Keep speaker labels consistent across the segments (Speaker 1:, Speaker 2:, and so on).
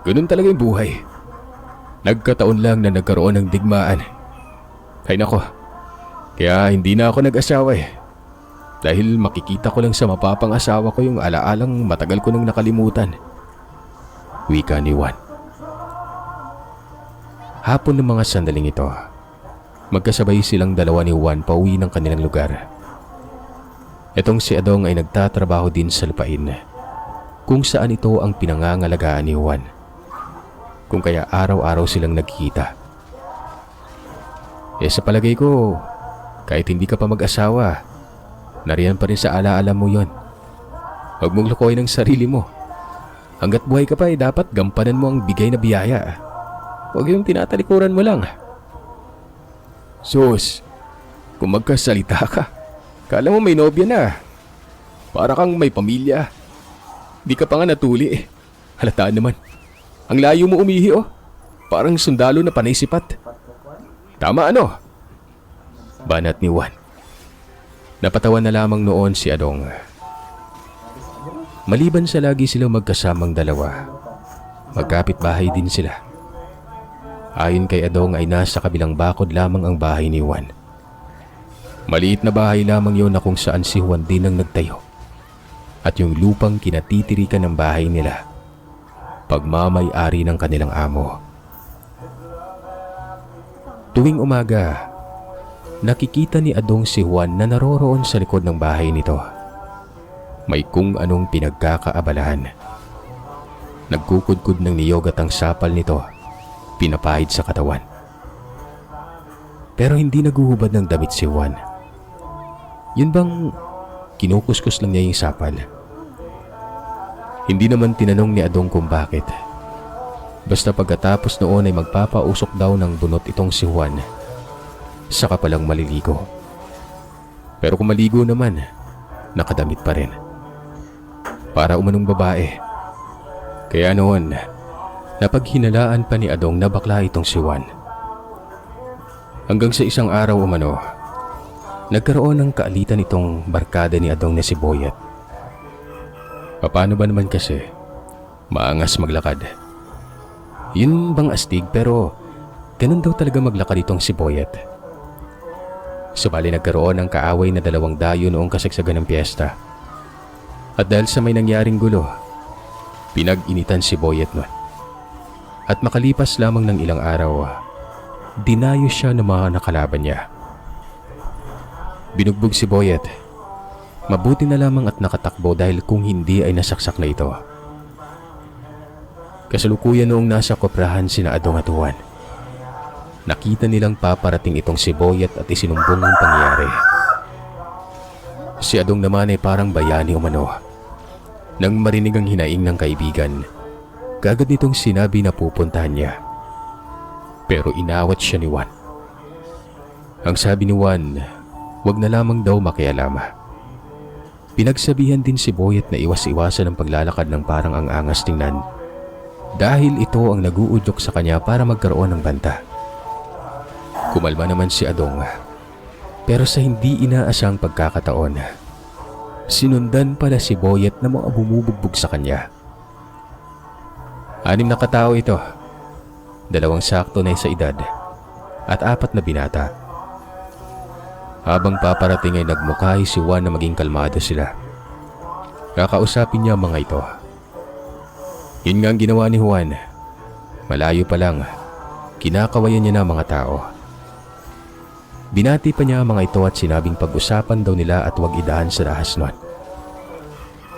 Speaker 1: Ganun talaga yung buhay. Nagkataon lang na nagkaroon ng digmaan. Ay nako, kaya hindi na ako nag-asawa Dahil makikita ko lang sa mapapang asawa ko yung alaalang matagal ko nang nakalimutan. Wika ni Juan. Hapon ng mga sandaling ito, magkasabay silang dalawa ni Juan pauwi ng kanilang lugar. Itong si Adong ay nagtatrabaho din sa lupain, kung saan ito ang pinangangalagaan ni Juan. Kung kaya araw-araw silang nagkikita. Sa palagay ko, kahit hindi ka pa mag-asawa, nariyan pa rin sa alaala mo yon. Huwag mong lukoy ng sarili mo. Hanggat buhay ka pa dapat gampanan mo ang bigay na biyaya. Huwag yung tinatalikuran mo lang. Sus, kung magkasalita ka, kala mo may nobya na. Para kang may pamilya. Di ka pa nga natuli Halataan naman. Ang layo mo umihi Parang sundalo na panay sipat. Tama ano? Banat ni Juan. Napatawan na lamang noon si Adong. Maliban sa lagi silang magkasamang dalawa, magkapit-bahay din sila. Ayon kay Adong ay nasa kabilang bakod lamang ang bahay ni Juan. Maliit na bahay lamang yon na kung saan si Juan din ang nagtayo. At yung lupang kinatitirikan ng bahay nila, pagmamay-ari ng kanilang amo. Tuwing umaga, nakikita ni Adong si Juan na naroroon sa likod ng bahay nito. May kung anong pinagkakaabalahan. Nagkukudkud ng niyog at ang sapal nito, pinapahid sa katawan. Pero hindi naguhubad ng damit si Juan. Yun bang kinukuskus lang niya yung sapal? Hindi naman tinanong ni Adong kung bakit. Basta pagkatapos noon ay magpapausok daw ng bunot itong si Juan. Saka palang maliligo. Pero kung maligo naman, nakadamit pa rin. Para umanong babae. Kaya noon, napaghinalaan pa ni Adong na bakla itong si Juan. Hanggang sa isang araw umano, nagkaroon ng kaalitan itong barkada ni Adong na si Boyet. Paano ba naman kasi, maangas maglakad. Yun bang astig pero ganun daw talaga maglakad itong si Boyet. Subali nagkaroon ng kaaway na dalawang dayo noong kasagsagan ng piyesta. At dahil sa may nangyaring gulo, pinag-initan si Boyet nun. At makalipas lamang ng ilang araw, dinayo siya ng mga nakalaban niya. Binugbog si Boyet. Mabuti na lamang at nakatakbo dahil kung hindi ay nasaksak na ito. Kasalukuyan noong nasa koprahan sina Adong at Juan. Nakita nilang paparating itong si Boyet at isinumbong ang pangyayari. Si Adong naman ay parang bayani umano. Nang marinig ang hinaing ng kaibigan, kagad nitong sinabi na pupuntahan niya. Pero inawat siya ni Juan. Ang sabi ni Juan, wag na lamang daw makialam. Pinagsabihan din si Boyet na iwas-iwasan ang paglalakad ng parang ang angas tingnan. Dahil ito ang naguudyok sa kanya para magkaroon ng banta. Kumalma naman si Adong. Pero sa hindi inaasang pagkakataon, sinundan pala si Boyet na mga bumubugbog sa kanya. 6 na katao ito. 2 sakto na sa edad at 4 na binata. Habang paparating ay nagmukay si Juan na maging kalmado sila. Kakausapin niya ang mga ito. Yun nga ang ginawa ni Juan. Malayo pa lang, kinakawayan niya na mga tao. Binati pa niya ang mga ito at sinabing pag-usapan daw nila at huwag idaan sa rahas nun.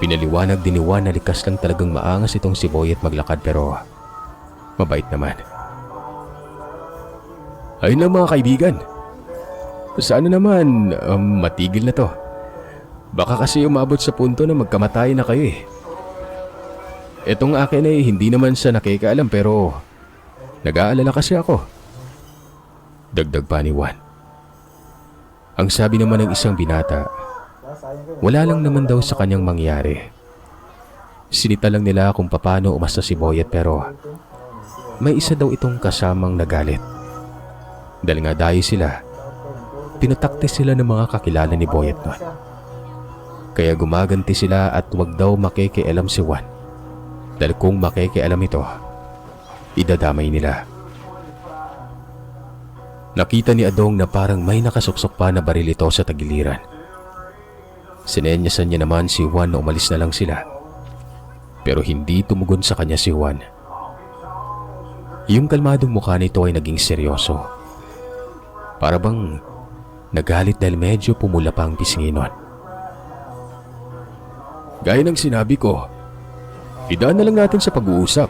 Speaker 1: Pinaliwanag din ni Juan na likas lang talagang maangas itong si Boyet maglakad pero mabait naman. Ayun lang mga kaibigan. Sana naman matigil na to. Baka kasi umabot sa punto na magkamatay na kayo Etong akin ay hindi naman sa nakikaalam pero nag-aalala kasi ako. Dagdag pa ni Juan. Ang sabi naman ng isang binata, wala lang naman daw sa kanyang mangyari. Sinita lang nila kung paano umasta si Boyet pero may isa daw itong kasamang nagalit. Dahil nga dayo sila, pinutakti sila ng mga kakilala ni Boyet noon. Kaya gumaganti sila at wag daw makikialam si Juan. Dahil kung makikialam ito, idadamay nila. Nakita ni Adong na parang may nakasuksok pa na baril ito sa tagiliran. Sinenyasan niya naman si Juan na umalis na lang sila. Pero hindi tumugon sa kanya si Juan. Yung kalmadong mukha nito ay naging seryoso. Para bang nagalit dahil medyo pumula pa ang pisngi nun. Gaya ng sinabi ko, idaan na lang natin sa pag-uusap.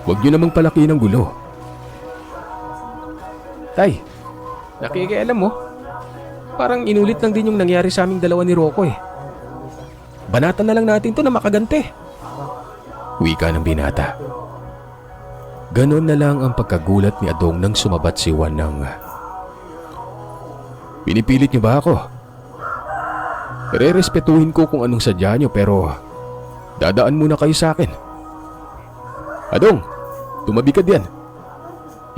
Speaker 1: Huwag niyo namang palaki ng gulo. Tay, nakikialam mo? Parang inulit lang din yung nangyari sa aming dalawa ni Rocco eh. Banatan na lang natin to na makagante. Wika ng binata. Ganon na lang ang pagkagulat ni Adong nang sumabat si Juan ng... Pinipilit niyo ba ako? Re-respetuhin ko kung anong sadya niyo pero dadaan muna kayo sa akin. Adong, tumabi ka diyan.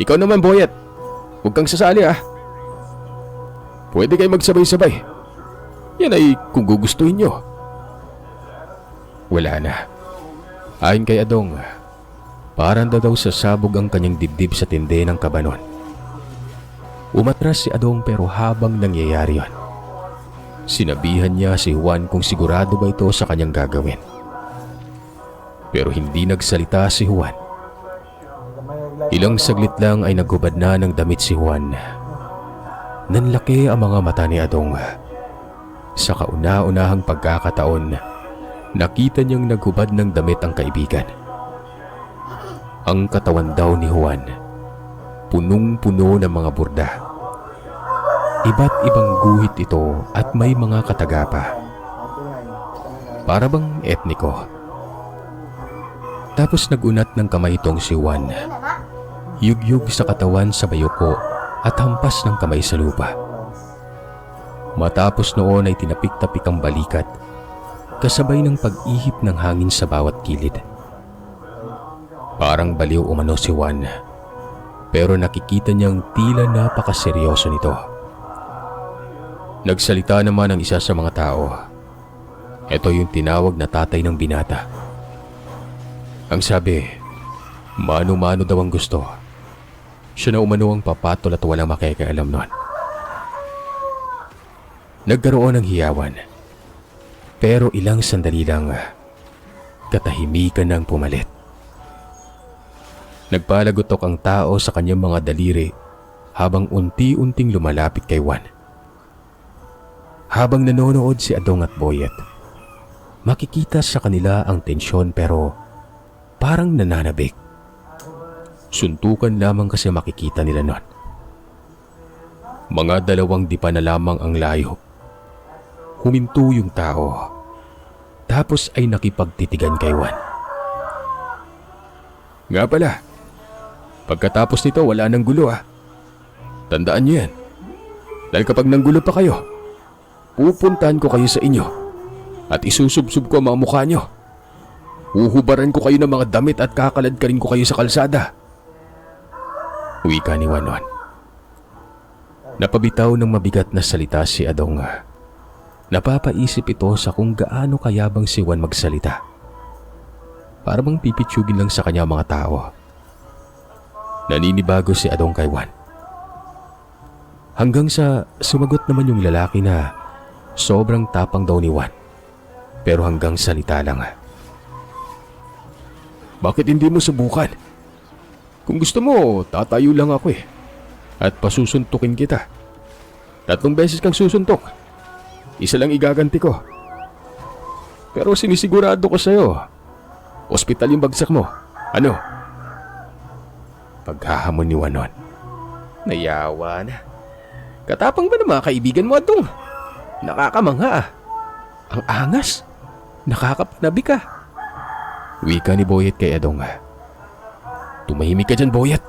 Speaker 1: Ikaw naman, Boyet. Huwag kang sasali ah. Pwede kayo magsabay-sabay. Yan ay kung gugustuhin nyo. Wala na. Ayon kay Adong, parang daw sasabog ang kanyang dibdib sa tindi ng kabanon. Umatras si Adong pero habang nangyayari yon, sinabihan niya si Juan kung sigurado ba ito sa kanyang gagawin. Pero hindi nagsalita si Juan. Ilang saglit lang ay naghubad na ng damit si Juan. Nanlaki ang mga mata ni Adong. Sa kauna-unahang pagkakataon, nakita niyang naghubad ng damit ang kaibigan. Ang katawan daw ni Juan, punong-puno ng mga burda. Iba't ibang guhit ito at may mga kataga pa. Para bang etniko. Tapos nagunat ng kamay itong si Juan. Yugyug sa katawan sa bayoko at hampas ng kamay sa lupa. Matapos noon ay tinapik-tapik ang balikat, kasabay ng pag-ihip ng hangin sa bawat kilid. Parang baliw umano si Juan, pero nakikita niyang tila napakaseryoso nito. Nagsalita naman ang isa sa mga tao. Ito yung tinawag na tatay ng binata. Ang sabi, mano-mano daw ang gusto. Siya na umano ang papatol at walang makikialam nun. Nagkaroon ng hiyawan. Pero ilang sandali lang, katahimikan ang pumalit. Nagpalagotok ang tao sa kanyang mga daliri habang unti-unting lumalapit kay Juan. Habang nanonood si Adong at Boyet, makikita sa kanila ang tensyon pero parang nananabik. Suntukan lamang kasi makikita nila nun. Mga 2 dipa na lamang ang layo. Huminto yung tao. Tapos ay nakipagtitigan kay Juan. Nga pala, pagkatapos nito wala nang gulo ah. Tandaan niyo yan. Dahil kapag nanggulo pa kayo, pupuntahan ko kayo sa inyo at isusubsub ko ang mga mukha nyo. Uhubaran ko kayo ng mga damit at kakaladkarin ko kayo sa kalsada. Wika ni Juan nun. Napabitaw ng mabigat na salita si Adong. Napapaisip ito sa kung gaano kayabang si Juan magsalita. Para bang pipitsugin lang sa kanya mga tao. Naninibago si Adong kay Juan. Hanggang sa sumagot naman yung lalaki na sobrang tapang daw ni Juan. Pero hanggang salita lang. Bakit hindi mo subukan? Kung gusto mo, tatayo lang ako eh. At pasusuntukin kita. 3 beses kang susuntok. 1 lang igaganti ko. Pero sinisigurado ko sa'yo, ospital yung bagsak mo. Ano? Paghahamon ni Juan nun. Nayawa na. Katapang ba na mga kaibigan mo, Adong? Nakakamangha ah. Ang angas. Nakakapanabi ka. Wika ni Boyet kay Adong. Tumahimik ka dyan, Boyet.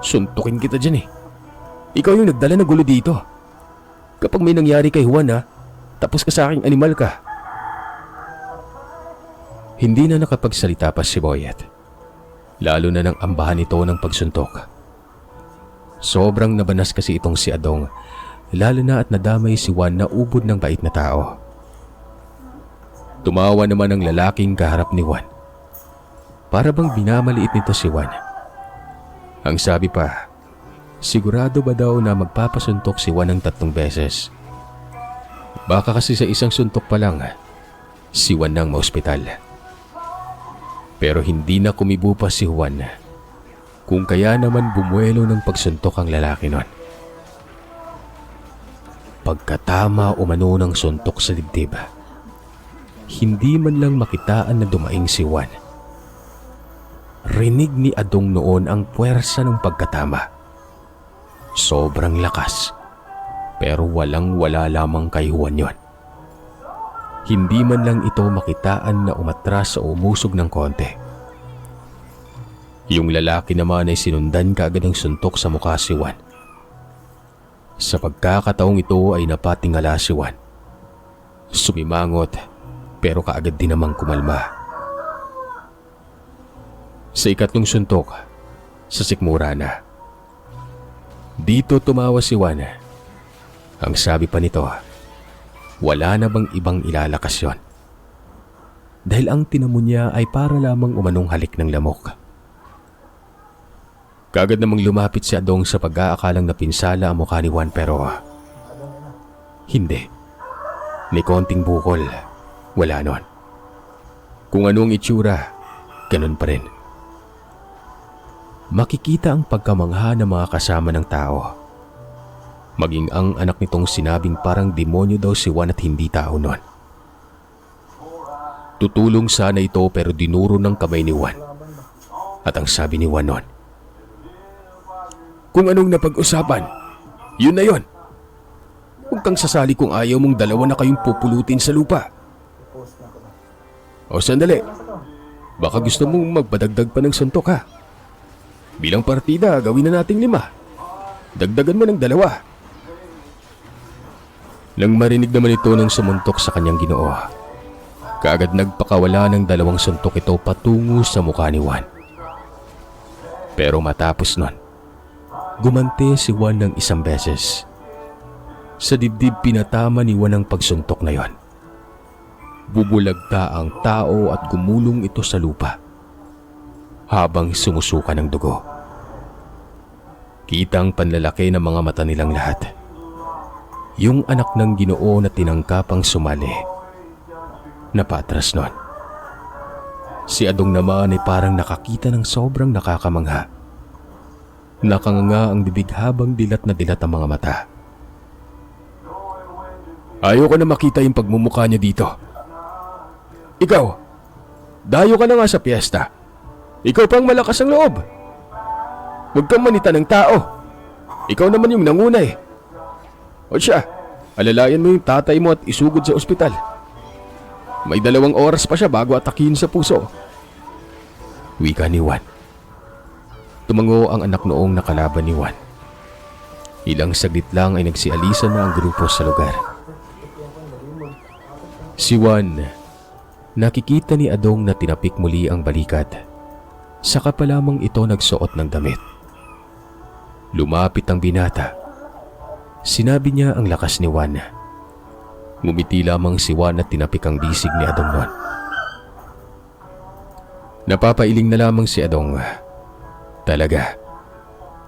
Speaker 1: Suntukin kita dyan eh. Ikaw yung nagdala ng gulo dito. Kapag may nangyari kay Juan ha, tapos ka sa aking animal ka. Hindi na nakapagsalita pa si Boyet. Lalo na nang ambahan ito ng pagsuntok. Sobrang nabanas kasi itong si Adong, lalo na at nadamay si Juan na ubod ng bait na tao. Tumawa naman ang lalaking kaharap ni Juan. Para bang binamaliit nito si Juan. Ang sabi pa, sigurado ba daw na magpapasuntok si Juan ng 3 beses? Baka kasi sa isang suntok pa lang, si Juan nang maospital. Pero hindi na kumibo pa si Juan, kung kaya naman bumuelo ng pagsuntok ang lalaki nun. Pagkatama umano ng suntok sa dibdib, hindi man lang makitaan na dumaing si Juan. Rinig ni Adong noon ang puwersa ng pagkatama. Sobrang lakas, pero walang-wala lamang kay Juan yon. Hindi man lang ito makitaan na umatras o umusog ng konti. Yung lalaki naman ay sinundan kaagad ng suntok sa mukha si Juan. Sa pagkakataong ito ay napatingala si Juan. Sumimangot pero kaagad din namang kumalma. Sa ikatlong suntok, sa sikmura na. Dito tumawa si Juan. Ang sabi pa nito, wala na bang ibang ilalakas yon? Dahil ang tinamo niya ay para lamang umanong halik ng lamok. Kagad namang lumapit si Adong sa pag-aakalang napinsala ang mukha ni Juan pero hindi. May konting bukol, wala nun. Kung anong itsura, ganun pa rin. Makikita ang pagkamangha ng mga kasama ng tao. Maging ang anak nitong sinabing parang demonyo daw si Juan at hindi tao nun. Tutulong sana ito pero dinuro ng kamay ni Juan. At ang sabi ni Juan nun, kung anong napag-usapan, yun na yun. Huwag kang sasali kung ayaw mong dalawa na kayong pupulutin sa lupa. O sandali, baka gusto mong magpadagdag pa ng suntok ha. Bilang partida, gawin na nating 5. Dagdagan mo ng 2. Nang marinig naman ito ng sumuntok sa kanyang ginoo, kaagad nagpakawala ng 2 suntok ito patungo sa mukha ni Juan. Pero matapos nun, gumante si Juan ng 1 beses. Sa dibdib pinatama ni Juan ang pagsuntok na yon. Bubulagta ang tao at gumulong ito sa lupa habang sumusuka ng dugo. Kitang panlalaki ng mga mata nilang lahat. Yung anak ng Ginoo na tinangkapang sumali, napatras nun. Si Adong naman ay parang nakakita ng sobrang nakakamangha. Nakanganga ang bibig habang dilat na dilat ang mga mata. Ayaw ko na makita yung pagmumukha niya dito. Ikaw, dayo ka na nga sa piyesta. Ikaw pang malakas ang loob. Huwag kang manita ng tao. Ikaw naman yung nanguna eh. O siya, alalayan mo yung tatay mo at isugod sa ospital. May 2 oras pa siya bago atakihin sa puso. Wika ni Juan. Tumango ang anak noong nakalaban ni Juan. Ilang saglit lang ay nagsialisan na ang grupo sa lugar. Si Juan, nakikita ni Adong na tinapik muli ang balikat. Saka pa lamang ito nagsuot ng damit. Lumapit ang binata. Sinabi niya ang lakas ni Juan. Ngumiti lamang si Juan at tinapik ang bisig ni Adong noon. Napapailing na lamang si Adong. Talaga,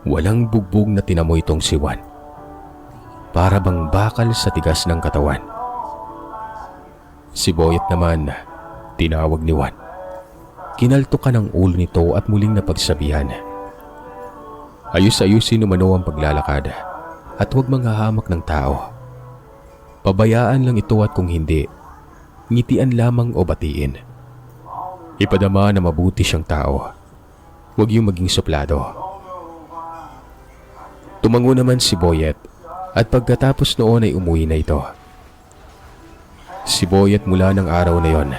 Speaker 1: walang bugbog na tinamo itong si Juan. Para bang bakal sa tigas ng katawan. Si Boyet naman, tinawag ni Juan. Kinaltukan ang ulo nito at muling napagsabihan. Ayus-ayusin umano ang paglalakad at huwag manghahamak ng tao. Pabayaan lang ito at kung hindi, ngitian lamang o batiin. Ipadama na mabuti siyang tao. Huwag yung maging suplado. Tumango naman si Boyet at pagkatapos noon ay umuwi na ito. Si Boyet mula ng araw na yon,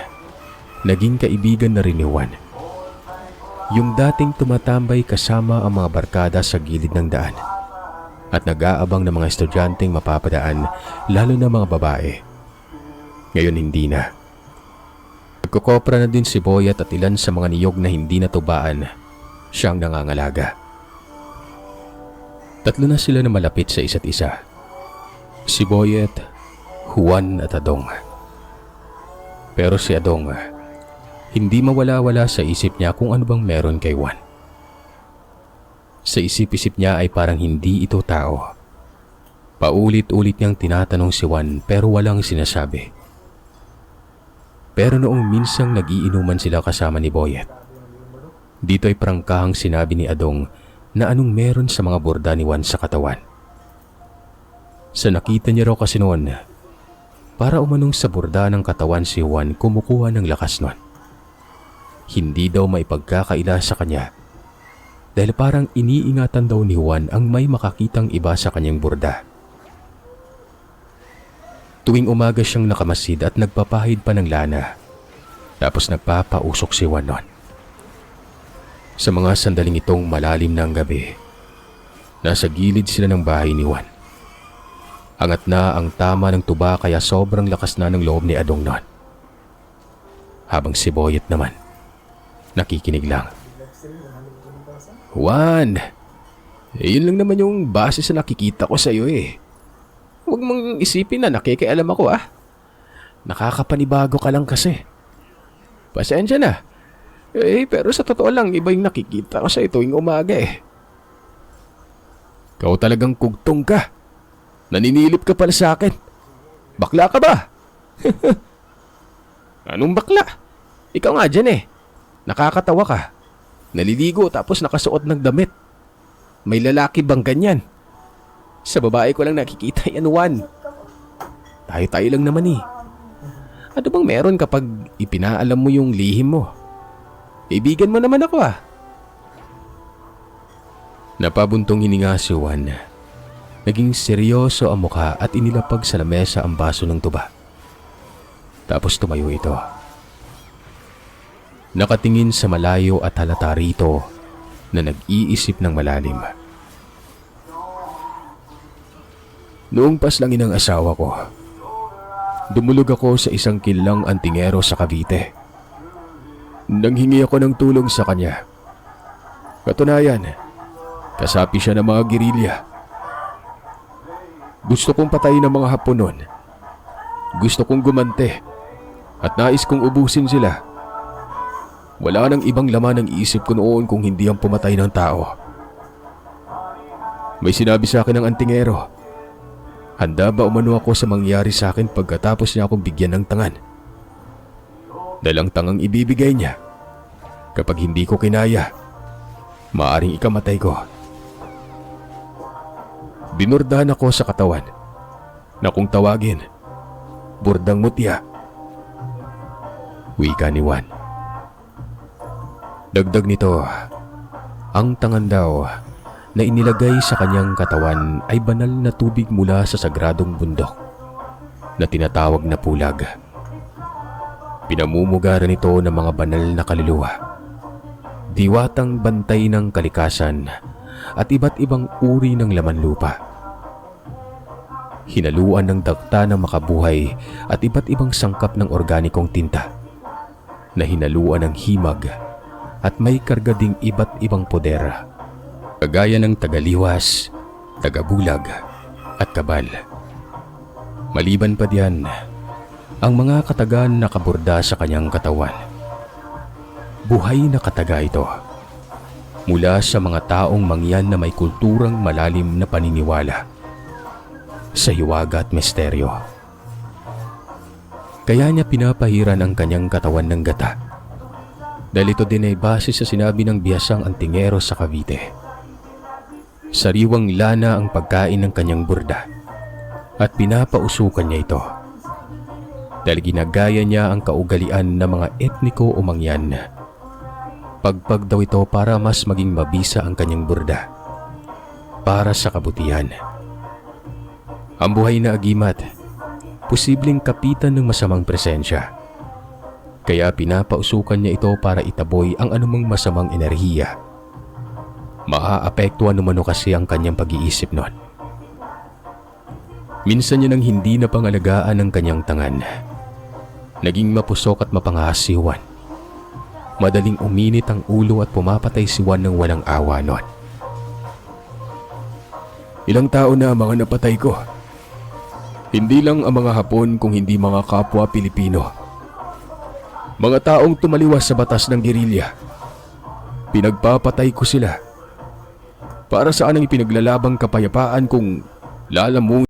Speaker 1: naging kaibigan na rin ni Juan. Yung dating tumatambay kasama ang mga barkada sa gilid ng daan at nag-aabang ng mga estudyanteng mapapadaan, lalo na mga babae. Ngayon hindi na. Nagkukopra na din si Boyet at ilan sa mga niyog na hindi natubaan, siyang nangangalaga. 3 na sila na malapit sa isa't isa. Si Boyet, Juan at Adong. Pero si Adong, Hindi mawala-wala sa isip niya kung ano bang meron kay Juan. Sa isip-isip niya ay parang hindi ito tao. Paulit-ulit niyang tinatanong si Juan pero walang sinasabi. Pero noong minsang nagiinuman sila kasama ni Boyet, dito ay prangkahang sinabi ni Adong na anong meron sa mga borda ni Juan sa katawan. Sa nakita niya raw kasi noon, para umanong sa borda ng katawan si Juan kumukuha ng lakas noon. Hindi daw maipagkakaila sa kanya dahil parang iniingatan daw ni Juan ang may makakitang iba sa kanyang borda. Tuwing umaga siyang nakamasid at nagpapahid pa ng lana, tapos nagpapausok si Juan noon. Sa mga sandaling itong malalim ng gabi, nasa gilid sila ng bahay ni Juan. Angat na ang tama ng tuba kaya sobrang lakas na ng loob ni Adong noon. Habang si Boyet naman, nakikinig lang. Juan, yun lang naman yung base sa nakikita ko sa iyo eh. Huwag mong isipin na nakikialam ako ah. Nakakapanibago ka lang kasi. Pasensya na. Pero sa totoo lang, iba yung nakikita ko sa tuwing umaga eh. Ikaw talagang kugtong ka. Naninilip ka pala sa akin. Bakla ka ba? Anong bakla? Ikaw nga dyan eh. Nakakatawa ka. Naliligo tapos nakasuot ng damit. May lalaki bang ganyan? Sa babae ko lang nakikita yan, Juan. Tayo-tayo lang naman eh. Ano bang meron kapag ipinaalam mo yung lihim mo? Kaibigan mo naman ako ah. Napabuntong hininga si Juan. Naging seryoso ang mukha at inilapag sa lamesa ang baso ng tuba. Tapos tumayo ito. Nakatingin sa malayo at halata rito na nag-iisip ng malalim. Noong paslangin ng asawa ko, dumulog ako sa isang kilalang antingero sa Cavite. Nanghingi ako ng tulong sa kanya. Katunayan, kasapi siya ng mga gerilya. Gusto kong patayin ang mga Hapon noon. Gusto kong gumante at nais kong ubusin sila. Wala nang ibang laman ng isip ko noon kung hindi ang pumatay ng tao. May sinabi sa akin ng antingero. Handa ba umano ako sa mangyari sa akin pagkatapos niya akong bigyan ng tangan? Dahil ang tangang ibibigay niya, kapag hindi ko kinaya, maaring ikamatay ko. Binurdahan ako sa katawan na kung tawagin, burdang mutya. Wika ni Juan. Dagdag nito, ang tangan daw na inilagay sa kanyang katawan ay banal na tubig mula sa sagradong bundok na tinatawag na pulag. Pinamumugaran ito ng mga banal na kaluluwa, diwatang bantay ng kalikasan at iba't ibang uri ng laman lupa. Hinaluan ng dagta ng makabuhay at iba't ibang sangkap ng organikong tinta na hinaluan ng himag at may karga ding iba't ibang poder, kagaya ng tagaliwas, tagabulag at kabal. Maliban pa diyan, ang mga katagan na kaborda sa kanyang katawan. Buhay na kataga ito mula sa mga taong mangyan na may kulturang malalim na paniniwala sa hiwaga at misteryo. Kaya niya pinapahiran ang kanyang katawan ng gata dahil ito din ay base sa sinabi ng bihasang antingero sa Cavite. Sariwang lana ang pagkain ng kanyang burda at pinapausukan niya ito dahil ginagaya niya ang kaugalian ng mga etniko o mangyan. Pagpag daw ito para mas maging mabisa ang kanyang burda para sa kabutihan. Ang buhay na agimat, posibleng kapitan ng masamang presensya. Kaya pinapausukan niya ito para itaboy ang anumang masamang enerhiya. Maaapektuhan umano kasi ang kanyang pag-iisip noon. Minsan niya nang hindi na pangalagaan ang kanyang tangan. Naging mapusok at mapangahas si Juan. Madaling uminit ang ulo at pumapatay si Juan ng walang awa noon. Ilang tao na ang mga napatay ko. Hindi lang ang mga Hapon kung hindi mga kapwa Pilipino. Mga taong tumaliwas sa batas ng gerilya. Pinagpapatay ko sila. Para saan ang ipinaglalabang kapayapaan kung lalamunin